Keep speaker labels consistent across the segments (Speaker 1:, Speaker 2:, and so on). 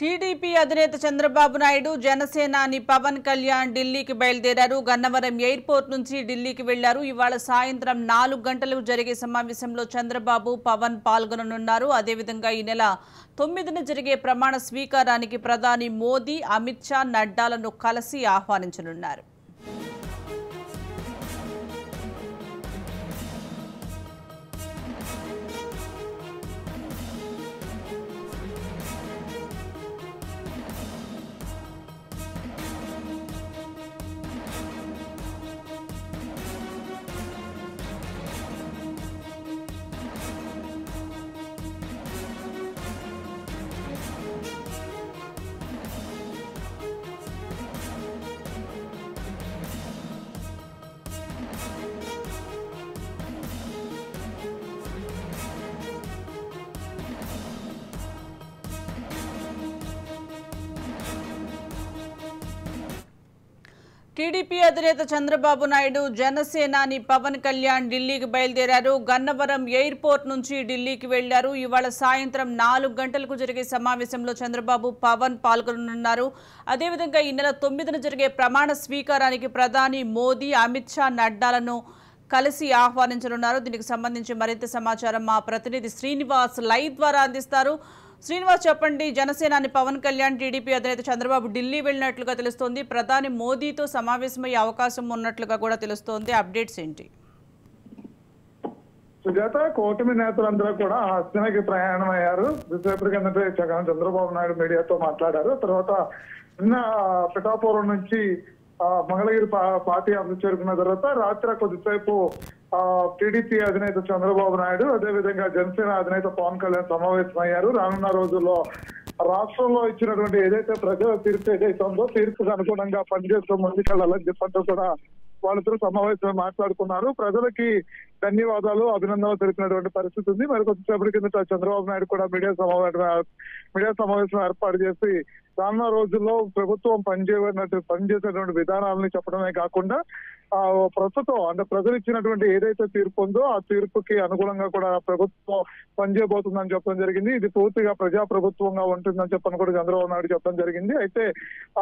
Speaker 1: TDP అధినేత చంద్రబాబు నాయుడు జనసేనాని పవన్ కళ్యాణ్ ఢిల్లీకి బయలుదేరారు. గన్నవరం ఎయిర్పోర్ట్ నుంచి ఢిల్లీకి వెళ్లారు. ఇవాళ సాయంత్రం 4 గంటలకు జరిగే సమావేశంలో చంద్రబాబు పవన్ పాల్గొననున్నారు. అదేవిధంగా ఈ నెల 9న జరిగే ప్రమాణ స్వీకారానికి ప్రధాని మోదీ, అమిత్ షా, నడ్డాలను కలిసి ఆహ్వానించనున్నారు. టీడీపీ అధినేత చంద్రబాబు నాయుడు జనసేనాని పవన్ కళ్యాణ్ ఢిల్లీకి బయలుదేరారు. గన్నవరం ఎయిర్పోర్ట్ నుంచి ఢిల్లీకి వెళ్లారు. ఇవాళ సాయంత్రం 4 గంటలకు జరిగే సమావేశంలో చంద్రబాబు పవన్ పాల్గొననున్నారు. అదేవిధంగా ఈ నెల 9న జరిగే ప్రమాణ స్వీకారానికి ప్రధాని మోదీ, అమిత్ షా, నడ్డాలను కలిసి ఆహ్వానించనున్నారు. దీనికి సంబంధించి మరింత సమాచారం మా ప్రతినిధి శ్రీనివాస్ లైవ్ ద్వారా అందిస్తారు. శ్రీనివాస్, చెప్పండి. జనసేనాని పవన్ కళ్యాణ్ టీడీపీ అధినేత చంద్రబాబు ఢిల్లీ వెళ్ళినట్లుగా తెలుస్తోంది. ప్రధాని మోదీతో సమావేశమయ్యే అవకాశం ఉన్నట్లుగా కూడా తెలుస్తోంది. అప్డేట్స్ ఏంటి?
Speaker 2: సుజాత, కూటమి నేతలందరూ కూడా హస్తినకి ప్రయాణం అయ్యారు. విసేపటి కిందటే చంద్రబాబు నాయుడు మీడియాతో మాట్లాడారు. తర్వాత నిన్న పిఠాపురం నుంచి మంగళగిరి పార్టీ ఆఫీస్ చేరుకున్న తర్వాత రాత్రి కొద్దిసేపు టీడీపీ అధినేత చంద్రబాబు నాయుడు, అదేవిధంగా జనసేన అధినేత పవన్ కళ్యాణ్ సమావేశమయ్యారు. రానున్న రోజుల్లో రాష్ట్రంలో ఇచ్చినటువంటి ఏదైతే ప్రజల తీర్పు ఏదైతే ఉందో తీర్పుకు అనుగుణంగా పనిచేస్తూ ముందుకెళ్లాలని చెప్పంటూ కూడా వాళ్ళిద్దరూ సమావేశంలో మాట్లాడుకున్నారు. ప్రజలకి ధన్యవాదాలు, అభినందనలు తెలిపినటువంటి పరిస్థితి ఉంది. మరి కొద్దిసేపటి కిందట చంద్రబాబు నాయుడు కూడా మీడియా సమావేశం ఏర్పాటు చేసి రానున్న రోజుల్లో ప్రభుత్వం పనిచేసేటువంటి విధానాలని చెప్పడమే కాకుండా ప్రస్తుతం అంటే ప్రజలు ఇచ్చినటువంటి ఏదైతే తీర్పు ఉందో ఆ తీర్పుకి అనుగుణంగా కూడా ప్రభుత్వం పనిచేయబోతుందని చెప్పడం జరిగింది. ఇది పూర్తిగా ప్రజా ప్రభుత్వంగా ఉంటుందని చెప్పని కూడా చంద్రబాబు నాయుడు చెప్పడం జరిగింది. అయితే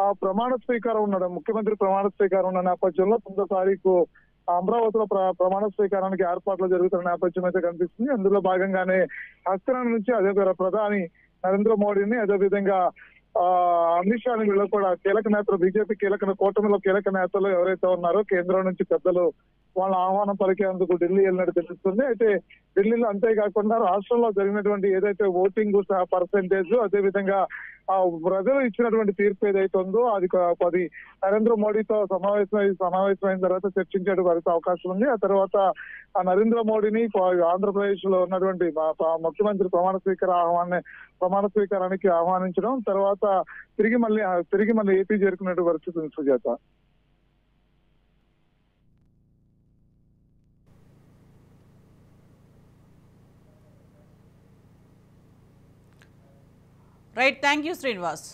Speaker 2: ఆ ప్రమాణ స్వీకారం ఉన్న ముఖ్యమంత్రి ప్రమాణ స్వీకారం ఉన్న నేపథ్యంలో 9వ తారీఖు అమరావతిలో ప్రమాణ స్వీకారానికి ఏర్పాట్లు జరుగుతున్న నేపథ్యం అయితే కనిపిస్తుంది. అందులో భాగంగానే హస్తిన నుంచి అదే ప్రధాని నరేంద్ర మోడీని, అదేవిధంగా అమిత్ షాని వీళ్ళు కూడా కీలక నేతలు, బీజేపీ కూటమిలో కీలక నేతలు ఎవరైతే ఉన్నారో కేంద్రం నుంచి పెద్దలు వాళ్ళ ఆహ్వానం పలికేందుకు ఢిల్లీ వెళ్ళినట్టు తెలుస్తుంది. అయితే ఢిల్లీలో అంతేకాకుండా రాష్ట్రంలో జరిగినటువంటి ఏదైతే ఓటింగ్ పర్సెంటేజ్, అదేవిధంగా ప్రజలు ఇచ్చినటువంటి తీర్పు ఏదైతే ఉందో అది నరేంద్ర మోడీతో సమావేశమైన తర్వాత చర్చించేటువంటి అవకాశం ఉంది. ఆ తర్వాత ఆ నరేంద్ర మోడీని ఆంధ్రప్రదేశ్ లో ఉన్నటువంటి ముఖ్యమంత్రి ప్రమాణ స్వీకారానికి ఆహ్వానించడం, తర్వాత తిరిగి మళ్ళీ ఏపీ చేరుకునే పరిస్థితి ఉంది. Sujatha,
Speaker 1: right, thank you Srinivas.